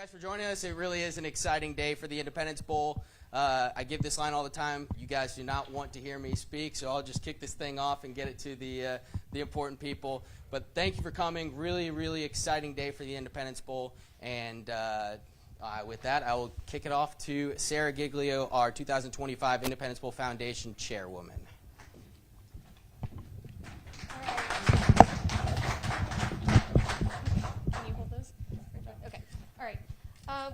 guys for joining us. It really is an exciting day for the Independence Bowl. I give this line all the time. You guys do not want to hear me speak, so I'll just kick this thing off and get it to the important people. But thank you for coming. Really, really exciting day for the Independence Bowl. And with that, I will kick it off to Sarah Giglio, our 2025 Independence Bowl Foundation Chairwoman.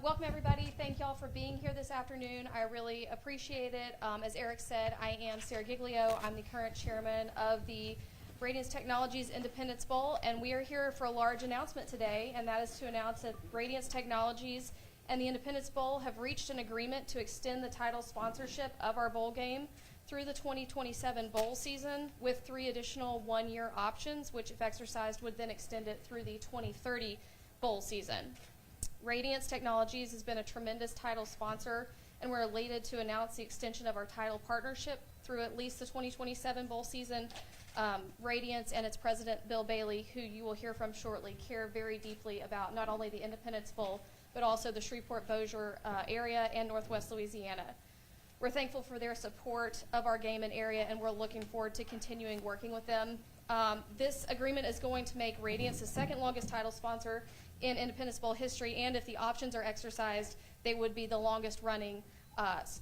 Welcome, everybody. Thank y'all for being here this afternoon. I really appreciate it. As Eric said, I am Sarah Giglio. I'm the current chairman of the Radiance Technologies Independence Bowl, and we are here for a large announcement today, and that is to announce that Radiance Technologies and the Independence Bowl have reached an agreement to extend the title sponsorship of our bowl game through the 2027 bowl season with 3 additional one-year options, which, if exercised, would then extend it through the 2030 bowl season. Radiance Technologies has been a tremendous title sponsor, and we're elated to announce the extension of our title partnership through at least the 2027 bowl season. Radiance and its president, Bill Bailey, who you will hear from shortly, care very deeply about not only the Independence Bowl, but also the Shreveport-Bossier area and Northwest Louisiana. We're thankful for their support of our game and area, and we're looking forward to continuing working with them. This agreement is going to make Radiance the second longest title sponsor in Independence Bowl history, and if the options are exercised, they would be the longest running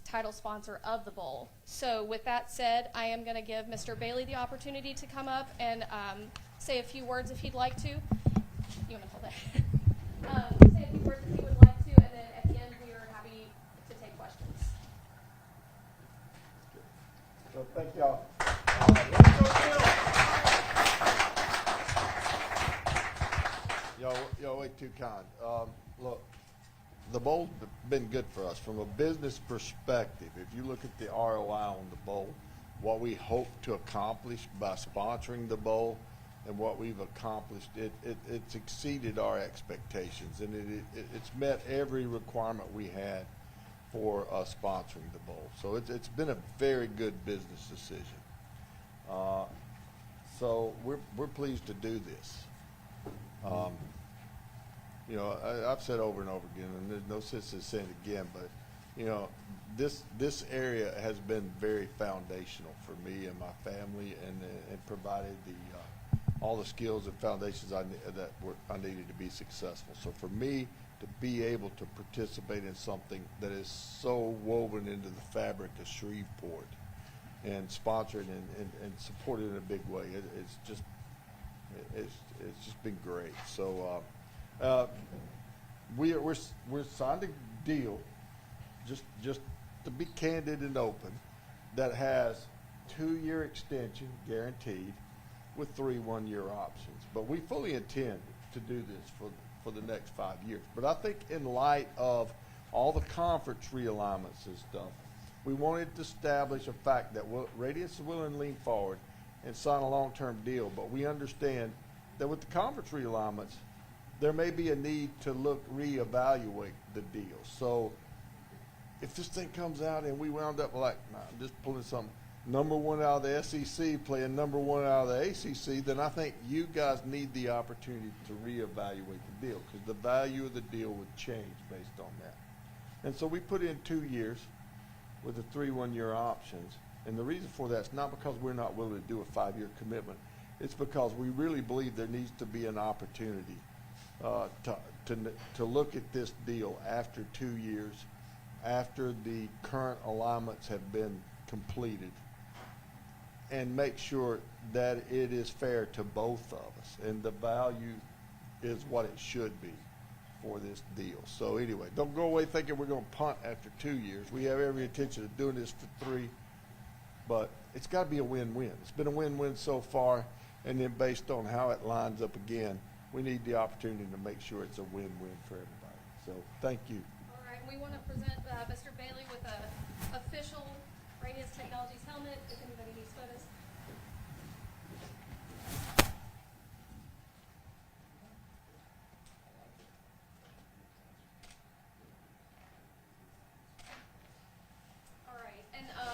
title sponsor of the bowl. So with that said, I am going to give Mr. Bailey the opportunity to come up and say a few words if he'd like to. You want to hold that? Say a few words if he would like to, and then at the end we are happy to take questions. So thank y'all. Y'all way too kind. Look, the bowl's been good for us from a business perspective. If you look at the ROI on the bowl, what we hope to accomplish by sponsoring the bowl and what we've accomplished, it's exceeded our expectations, and it's met every requirement we had for sponsoring the bowl. So it's been a very good business decision. So we're pleased to do this. You know, I've said over and over again, and there's no sense in saying it again, but you know, this area has been very foundational for me and my family, and provided all the skills and foundations I needed to be successful. So for me to be able to participate in something that is so woven into the fabric of Shreveport and sponsored and supported in a big way, it's just been great. So we're signed a deal, just to be candid and open, that has 2-year extension guaranteed with 3 one-year options. But we fully intend to do this for the next 5 years. But I think in light of all the conference realignments and stuff, we wanted to establish a fact that Radiance is willing to lean forward and sign a long-term deal, but we understand that with the conference realignments, there may be a need to reevaluate the deal. So if this thing comes out and we wound up like, nah, I'm just pulling something, number 1 out of the SEC playing number 1 out of the ACC, then I think you guys need the opportunity to reevaluate the deal, because the value of the deal would change based on that. And so we put in 2 years with the 3 one-year options. And the reason for that is not because we're not willing to do a 5-year commitment. It's because we really believe there needs to be an opportunity to look at this deal after 2 years, after the current alignments have been completed, and make sure that it is fair to both of us and the value is what it should be for this deal. So anyway, don't go away thinking we're going to punt after 2 years. We have every intention of doing this for 3. But it's got to be a win-win. It's been a win-win so far, and then based on how it lines up again, we need the opportunity to make sure it's a win-win for everybody. So thank you. All right, we want to present Mr. Bailey with an official Radiance Technologies helmet, if anybody needs photos.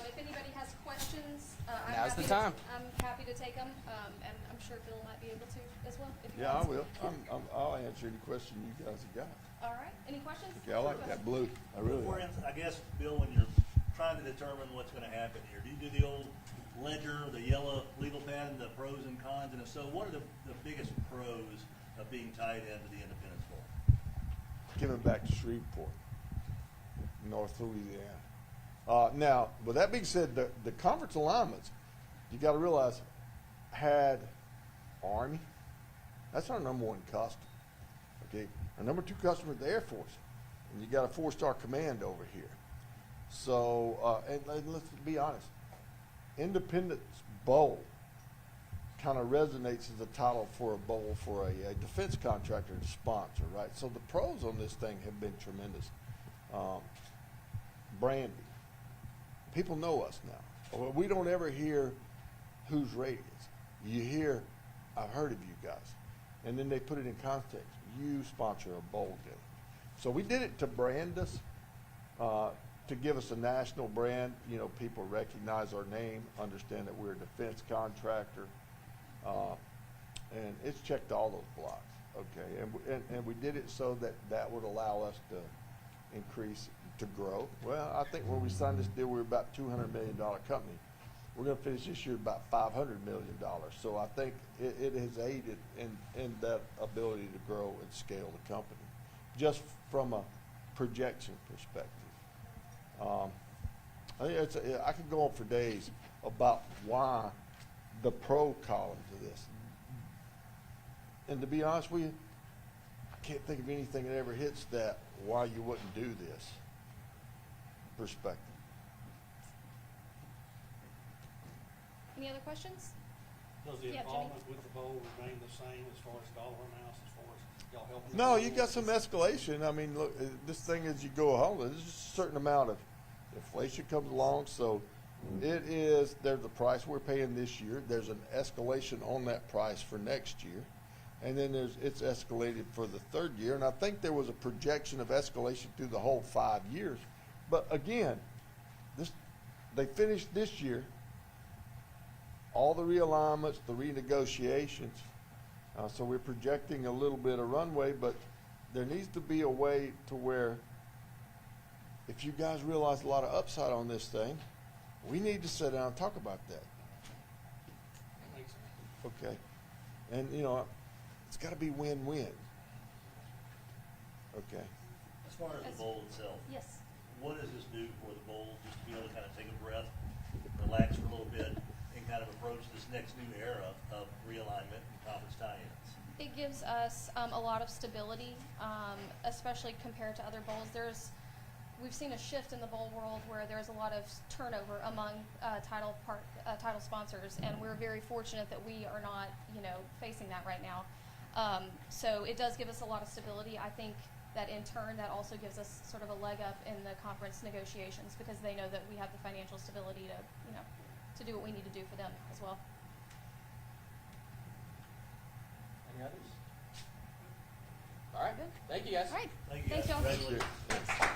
If anybody has questions, Now's the time. I'm happy to take them, and I'm sure Bill might be able to as well. Yeah, I will. I'll answer any question you guys have got. All right. Any questions? Okay, I like that blue. I really For like it. instance, I guess, Bill, when you're trying to determine what's gonna happen here, do you do the old ledger, the yellow legal pad, and the pros and cons? And if so, what are the biggest pros of being tied into the Independence Bowl? Giving back to Shreveport, North Louisiana. Now, with that being said, the conference alignments, you got to realize, had Army. That's our number one customer. Okay, our number two customer is the Air Force, and you got a 4-star command over here. So, and let's be honest, Independence Bowl kind of resonates as a title for a bowl for a defense contractor to sponsor, right? So the pros on this thing have been tremendous. Branding. People know us now. We don't ever hear who's Radiance. You hear, I've heard of you guys. And then they put it in context. You sponsor a bowl game. So we did it to brand us, to give us a national brand. You know, people recognize our name, understand that we're a defense contractor. And it's checked all those blocks, okay? And we did it so that would allow us to increase, to grow. Well, I think when we signed this deal, we were about $200 million company. We're going to finish this year about $500 million. So I think it has aided in that ability to grow and scale the company, just from a projection perspective. I could go on for days about why the pro columns of this. And to be honest with you, I can't think of anything that ever hits that why you wouldn't do this perspective. Any other questions? Does the Yeah, Jimmy. involvement with the bowl remain the same as far as dollar amounts, as far as y'all helping? the No, bowl? you got some escalation. I mean, look, this thing as you go along, there's just a certain amount of inflation comes along. So there's a price we're paying this year. There's an escalation on that price for next year. And then it's escalated for the third year. And I think there was a projection of escalation through the whole 5 years. But again, they finished this year, all the realignments, the renegotiations. So we're projecting a little bit of runway, but there needs to be a way to where if you guys realize a lot of upside on this thing, we need to sit down and talk about that. That makes sense. Okay. And, you know, it's got to be win-win. Okay. As far as the bowl itself, Yes. what does this do for the bowl, just to be able to kind of take a breath, relax for a little bit, and kind of approach this next new era of realignment and conference tie-ins? It gives us a lot of stability, especially compared to other bowls. We've seen a shift in the bowl world where there's a lot of turnover among title sponsors, and we're very fortunate that we are not, facing that right now. So it does give us a lot of stability. I think that in turn, that also gives us sort of a leg up in the conference negotiations because they know that we have the financial stability to do what we need to do for them as well. Any others? All right. Thank you, guys. All right. Thank you, Thank guys. y'all. Congratulations. Thanks.